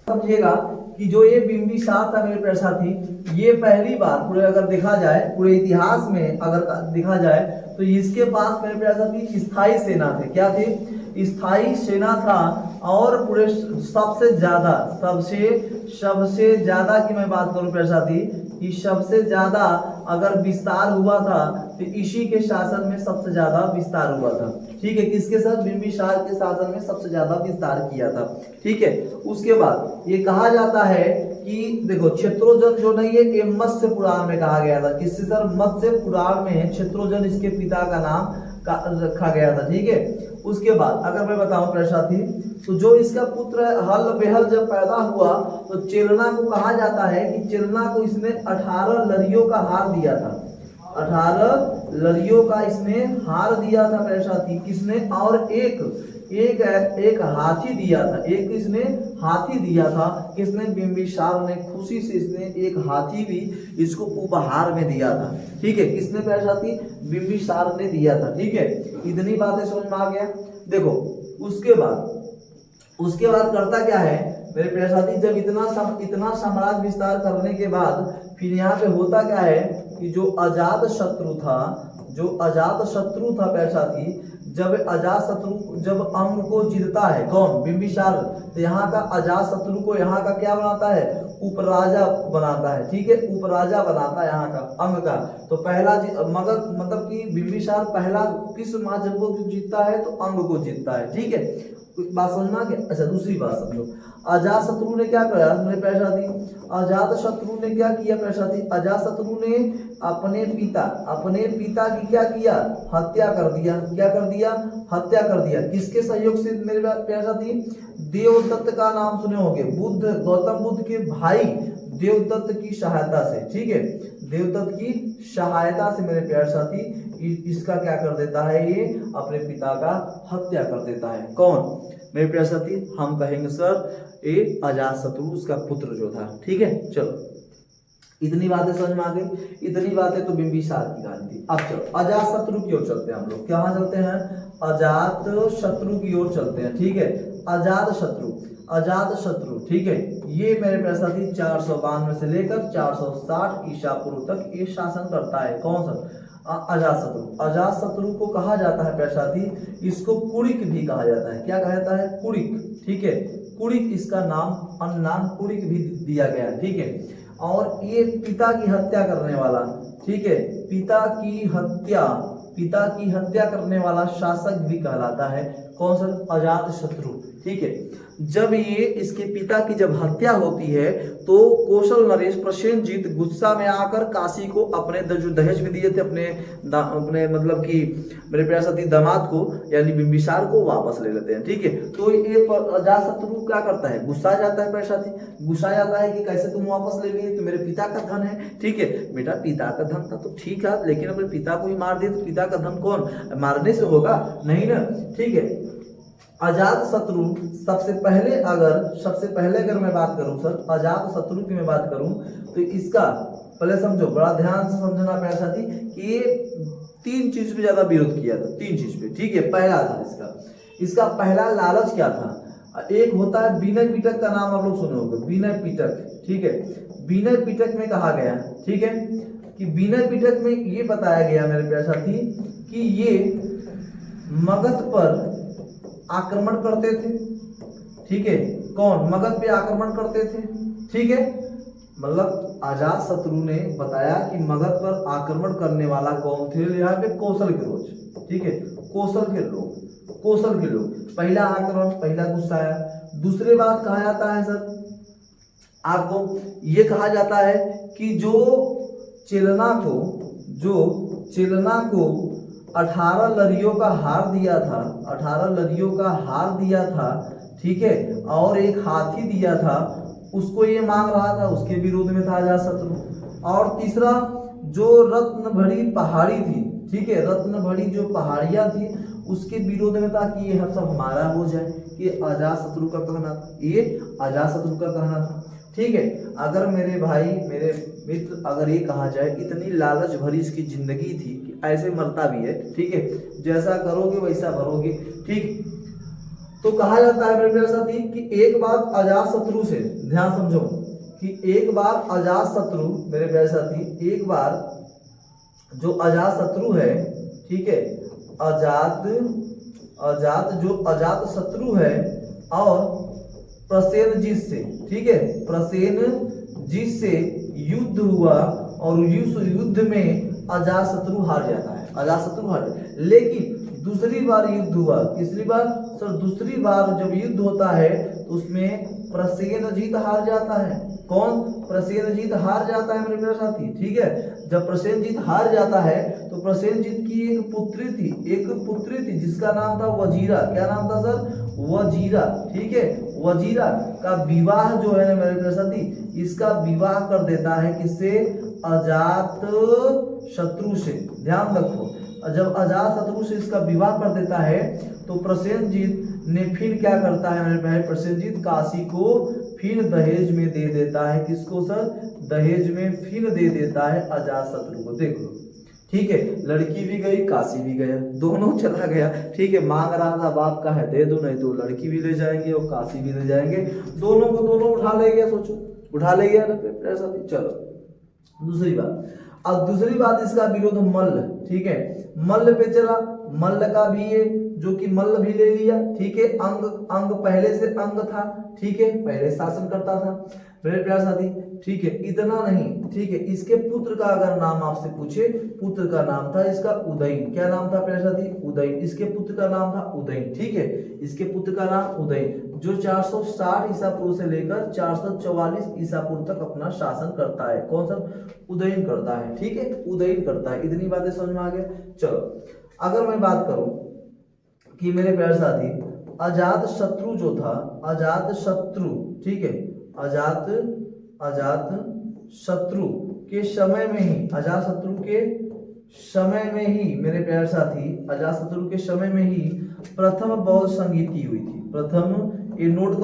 समझिएगा कि जो ये बिंबिसार था मेरे प्यारे साथी, ये पहली बार पूरे अगर देखा जाए, पूरे इतिहास में अगर देखा जाए तो इसके पास मेरे प्यारे साथी स्थायी सेना थे। क्या थे, स्थायी सेना था। और पूरे सबसे ज्यादा की मैं बात करूं प्यारे साथी, कि सबसे ज्यादा अगर विस्तार हुआ था तो इसी के शासन में सबसे ज्यादा विस्तार हुआ था, ठीक है, किसके साथ, बिंबिसार के शासन में सबसे ज्यादा विस्तार किया था, ठीक है। उसके बाद ये कहा जाता है कि देखो क्षेत्रोजन जो नहीं है, ये मत्स्य पुराण में कहा गया था। किससे सर, मत्स्य पुराण में क्षेत्रोजन इसके पिता का नाम रखा गया था, ठीक है। उसके बाद अगर मैं बताऊं प्यारे साथी, तो जो इसका पुत्र हल बेहल जब पैदा हुआ तो चेलना को कहा जाता है कि चेलना को इसने 18 लड़ियों का हार दिया था, 18 लड़ियों का इसने हार दिया था मेरे साथी, किसने, और एक हाथी दिया था, एक इसने हाथी दिया था, किसने, बिंबिसार ने खुशी से इसने एक हाथी भी इसको उपहार में दिया था, ठीक है, किसने प्यारे साथी, बिंबिसार ने दिया था, ठीक है। इतनी बातें समझ में आ गया। देखो उसके बाद करता क्या है मेरे प्यारे साथी, जब इतना साम्राज्य विस्तार करने के बाद फिर यहाँ पे होता क्या है कि जो अजात शत्रु था प्यारे साथी, जब अंग को जीतता है, कौन, बिंबिसार, तो यहाँ का अजातशत्रु को यहाँ का क्या बनाता है, उपराजा बनाता है, ठीक है, उपराजा बनाता है यहाँ का अंग का। तो पहला मगध मतलब कि बिंबिसार पहला किस महाजन को जीतता है, तो अंग को जीतता है, ठीक है। बात समझना क्या। अच्छा दूसरी बात समझो, अजातशत्रु ने क्या किया मेरे प्यारे साथी, अजातशत्रु ने क्या किया प्यारे साथी, अजातशत्रु ने अपने पिता की क्या किया, हत्या कर दिया। क्या कर दिया, हत्या कर दिया। किसके सहयोग से मेरे प्यारे साथी, देवदत्त का नाम सुने होंगे, गौतम बुद्ध के भाई देवदत्त की सहायता से, ठीक है, देवदत्त की सहायता से मेरे प्यारे साथी इसका क्या कर देता है, ये अपने पिता का हत्या कर देता है। कौन मेरे प्यारे साथी, हम कहेंगे सर ये अजातशत्रु उसका पुत्र जो था, ठीक है। चलो इतनी बातें समझ में आ गई। इतनी बातें तो बिंबिसार की कहानी थी। अब चलो अजातशत्रु की ओर चलते हैं हम लोग। कहाँ चलते हैं, अजातशत्रु की ओर चलते हैं, ठीक है। अजातशत्रु, ठीक है, ये मेरे प्यारे साथी 492 से लेकर 460 ईसा पूर्व तक ये शासन करता है। कौन सा, अजातशत्रु। अजातशत्रु को कहा जाता है प्यारे साथी, इसको कुड़िक भी कहा जाता है। क्या कहा जाता है? कुड़िक। ठीक है, कुड़िक इसका नाम, अन्य नाम कुड़िक भी दिया गया है। ठीक है, और ये पिता की हत्या करने वाला, ठीक है, पिता की हत्या करने वाला शासक भी कहलाता है। कौन सा? अजातशत्रु। ठीक है, जब ये इसके पिता की जब हत्या होती है तो कौशल नरेश प्रसेनजीत गुस्सा में आकर काशी को अपने जो दहेज में दिए थे अपने मतलब कि मेरे प्यारे साथी दामाद को यानी बिंबिसार को वापस ले लेते हैं। ठीक है, तो ये अजातशत्रु क्या करता है? गुस्सा जाता है प्यारे साथी, गुस्सा जाता है कि कैसे तुम वापस ले लिए, तो मेरे पिता का धन है। ठीक है बेटा, पिता का धन था तो ठीक है, लेकिन अपने पिता को ही मार दिए तो पिता का धन कौन मारने से होगा? नहीं ना। ठीक है, अजातशत्रु सबसे पहले अगर मैं बात करूं सर, अजातशत्रु की मैं बात करूं तो इसका पहले समझो, बड़ा ध्यान से समझना प्यारे साथी कि ये 3 चीज पे ज्यादा विरोध किया था, 3 चीज पे। ठीक है, पहला था इसका पहला लालच क्या था? एक होता है विनय पिटक का नाम आप लोग सुने होंगे, विनय पिटक। ठीक है, विनय पिटक में कहा गया, ठीक है, कि विनय पिटक में ये बताया गया मेरे प्यारे साथी कि ये मगध पर आक्रमण करते थे। ठीक है, कौन? मगध पे आक्रमण करते थे। ठीक है, मतलब अजातशत्रु ने बताया कि मगध पर आक्रमण करने वाला कौन थे? यहाँ पे कौशल के लोग। ठीक है, कौशल के लोग पहला आक्रमण, पहला गुस्सा है। दूसरी बात कहा जाता है सर आपको, ये कहा जाता है कि जो चेलना को 18 लड़ियों का हार दिया था, 18 लड़ियों का हार दिया था। ठीक है, और एक हाथी दिया था, उसको ये मांग रहा था, उसके विरोध में था अजातशत्रु। और तीसरा, जो रत्न भरी पहाड़ी थी, ठीक है, रत्न भरी जो पहाड़ियां थी उसके विरोध में था कि ये सब हमारा हो जाए। ये अजातशत्रु का कहना था, ये अजातशत्रु का कहना था। ठीक है, अगर मेरे भाई मेरे मित्र अगर ये कहा जाए इतनी लालच भरी इसकी जिंदगी थी कि ऐसे मरता भी है। ठीक है, जैसा करोगे वैसा भरोगे। ठीक, तो कहा जाता है मेरे प्यारे साथी कि एक बार अजातशत्रु से, ध्यान समझो कि एक बार अजातशत्रु मेरे प्यारे साथी, एक बार जो अजातशत्रु है, ठीक है, अजातशत्रु है और प्रसेनजीत से, ठीक है, प्रसेनजीत से युद्ध हुआ और युद्ध में अजातशत्रु हार जाता है, अजातशत्रु हार जाता है। लेकिन दूसरी बार युद्ध हुआ, तीसरी बार सर, दूसरी बार जब युद्ध होता है तो उसमें प्रसेनजीत हार जाता है। कौन? प्रसेनजीत हार जाता है मेरे प्यारे साथी। ठीक है, जब प्रसेनजीत हार जाता है तो प्रसेनजीत की एक पुत्री थी जिसका नाम था वजीरा। क्या नाम था सर? वजीरा। ठीक है, वजीरा का विवाह जो है ना मेरे प्यारे साथी, इसका विवाह कर देता है किससे? अजातशत्रु से। ध्यान रखो, जब अजातशत्रु से इसका विवाह कर देता है तो प्रसेनजीत ने फिर क्या करता है मेरे भाई? प्रसेनजीत काशी को फिर दहेज में दे देता है। किसको सर? दहेज में फिर दे देता है अजातशत्रु को। देख लो, ठीक है, लड़की भी गई, काशी भी गया, दोनों चला गया। ठीक है, मांग रहा था बाप का है दे दो, नहीं तो लड़की भी ले जाएंगे और काशी भी ले जाएंगे, दोनों को दोनों उठा ले गया। सोचो, उठा ले गया ना ऐसा। चलो दूसरी बात, अब दूसरी बात इसका विरोध मल्ल। ठीक है, मल्ल पे चला, मल्ल का भी ये जो कि मल्ल भी ले लिया। ठीक है, अंग पहले से अंग था। ठीक है, पहले शासन करता था मेरे प्यारे साथी। ठीक है, इतना नहीं, ठीक है, इसके पुत्र का अगर नाम आपसे पूछे, पुत्र का नाम था इसका उदयन। क्या नाम था प्यारे साथी? उदयन। इसके पुत्र का नाम था उदयन। ठीक है, इसके पुत्र का नाम उदयन, जो 460 ईसा पूर्व से लेकर 444 ईसा पूर्व तक अपना शासन करता है। कौन सा? उदयन करता है। ठीक है, उदयन करता है। इतनी बातें समझ में आ गया। चलो, अगर मैं बात करूं कि मेरे प्यारे साथी अजातशत्रु जो था, अजातशत्रु, ठीक है, अजातशत्रु के समय में ही, अजातशत्रु के समय में ही मेरे प्यारे साथी, अजातशत्रु के समय में ही प्रथम बौद्ध संगीति हुई थी। प्रथम, ये नोट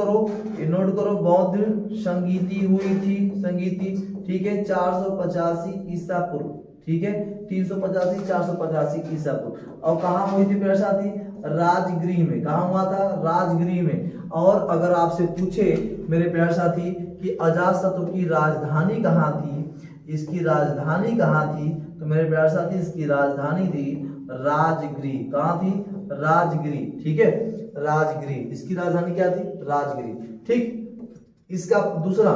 करो, बौद्ध संगीति हुई थी, संगीति। ठीक है, 485 ईसा पूर्व। ठीक है, 385 485 ईसा पूर्व। और कहाँ हुई थी प्यारे साथी? राजगृह में। कहाँ हुआ था? राजगृह में। और अगर आपसे पूछे मेरे प्यारे साथी कि अजातशत्रु की राजधानी कहाँ थी, इसकी राजधानी कहाँ थी, तो मेरे प्यारे साथी इसकी राजधानी थी राजगिरी। कहाँ थी? राजगिरी। ठीक है, राजगिरी। इसकी राजधानी क्या थी? राजगिरी। ठीक। इसका दूसरा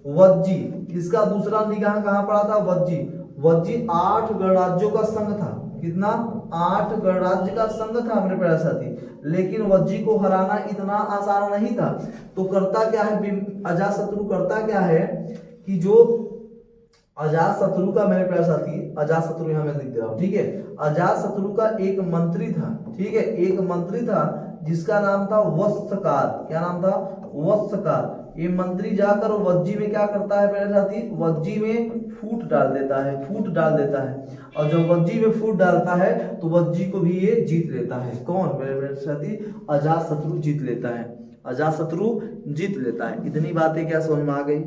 वज्जी, इसका दूसरा निगाह कहाँ पड़ा था? वज्जी। वज्जी 8 गणराज्यों का संघ था। कितना? 8 गणराज्य का संघ था मेरे प्यारे साथी। लेकिन वज्जी को हराना इतना आसान नहीं था। तो करता क्या है अजातशत्रु? करता क्या है कि जो अजातशत्रु का, मेरे प्यारे साथी अजातशत्रु यहाँ मैं लिख दे रहा हूँ। ठीक है, अजातशत्रु का एक मंत्री था। ठीक है, एक मंत्री था जिसका नाम था वत्सकार। क्या नाम था? वत्सकार। ये मंत्री जाकर वज्जी में क्या करता है मेरे साथी? वज्जी में फूट डाल देता है, फूट डाल देता है। और जब वज्जी में फूट डालता है तो वज्जी को भी ये जीत लेता है। कौन मेरे साथी? अजातशत्रु जीत लेता है। अजातशत्रु जीत लेता है। इतनी बातें क्या समझ में आ गई?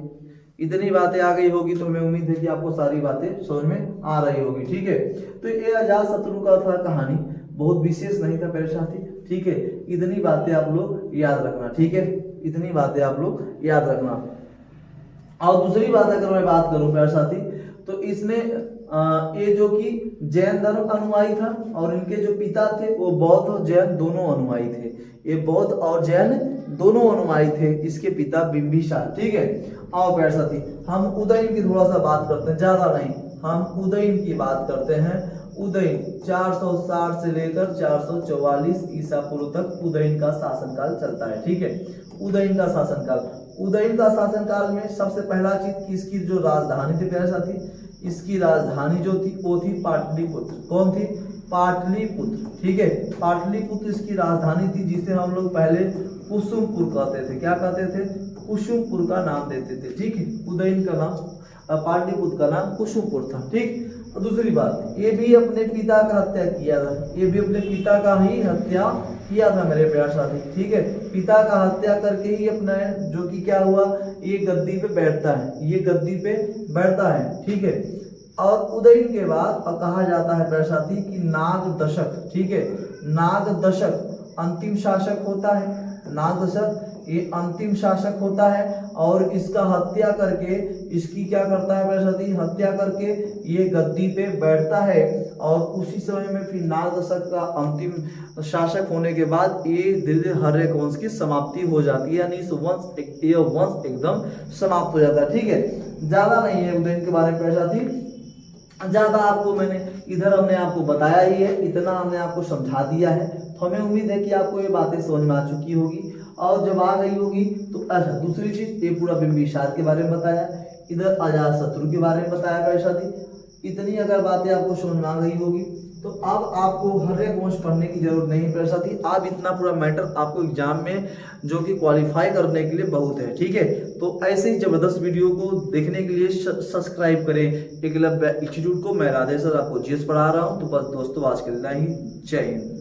इतनी बातें आ गई होगी तो हमें उम्मीद है कि आपको सारी बातें समझ में आ रही होगी। ठीक है, तो ये अजातशत्रु का था कहानी, बहुत विशेष नहीं था मेरे साथी। ठीक है, इतनी बातें आप लोग याद रखना। ठीक है, इतनी बातें आप लोग याद रखना। और दूसरी बात अगर मैं बात करूं मेरे साथी, तो इसने ये जो कि जैन धर्म अनुयायी था और इनके जो पिता थे वो बौद्ध और जैन दोनों अनुयायी थे। ये बौद्ध और जैन दोनों अनुयायी थे, इसके पिता बिंबिसार। ठीक है, आओ प्यारे साथी हम उदयन की थोड़ा सा बात करते हैं, ज्यादा नहीं, हम उदयन की बात करते हैं। उदयन 460 से लेकर 444 ईसा पूर्व तक उदयन का शासनकाल चलता है। ठीक है, उदयन का शासनकाल। उदयन का शासनकाल में सबसे पहला चीज कि इसकी जो राजधानी थी प्यारे साथी, इसकी राजधानी जो थी वो थी पाटलिपुत्र। कौन थी? पाटलिपुत्र। ठीक है, पाटलिपुत्र इसकी राजधानी थी, जिसे हम लोग पहले कुसुमपुर कहते थे। क्या कहते थे? कुसुमपुर का नाम देते थे। ठीक है, उदयन का नाम, पाटलिपुत्र का नाम कुसुमपुर था। ठीक। और दूसरी बात, ये भी अपने पिता का हत्या किया था। ये भी अपने पिता का ही हत्या किया था मेरे प्यारे साथी। ठीक है, पिता का हत्या करके ही अपना जो कि क्या हुआ, ये गद्दी पे बैठता है, ये गद्दी पे बैठता है। ठीक है, और उदयन के बाद कहा जाता है प्यारे साथी कि नागदशक। ठीक है, नागदशक अंतिम शासक होता है। नागदशक ये अंतिम शासक होता है और इसका हत्या करके, इसकी क्या करता है मेरे साथी? हत्या करके ये गद्दी पे बैठता है। और उसी समय में फिर नागदशक का अंतिम शासक होने के बाद ये धीरे धीरे हर्यक वंश की समाप्ति हो जाती है, यानी इस वंश एकदम समाप्त हो जाता है। ठीक है, ज्यादा नहीं है उदयन के बारे में मेरे साथी, ज्यादा आपको मैंने इधर हमने आपको बताया ही है, इतना हमने आपको समझा दिया है। तो हमें उम्मीद है कि आपको ये बातें समझ में आ चुकी होगी। और जब आ गई होगी तो अच्छा, दूसरी चीज, ये पूरा बिंबिसार के बारे में बताया, इधर अजातशत्रु के बारे में बताया मेरे साथी। इतनी अगर बातें आपको समझ में आ गई होगी तो अब आपको हर्यक वंश पढ़ने की जरूरत नहीं मेरे साथी। आप इतना पूरा मैटर आपको एग्जाम में जो कि क्वालिफाई करने के लिए बहुत है। ठीक है, तो ऐसे ही जबरदस्त वीडियो को देखने के लिए सब्सक्राइब करें एकलव्य इंस्टीट्यूट को। मैं राधेश्वर आपको जीएस पढ़ा रहा हूँ। तो बस दोस्तों आज के लिए ही, जय हिंद।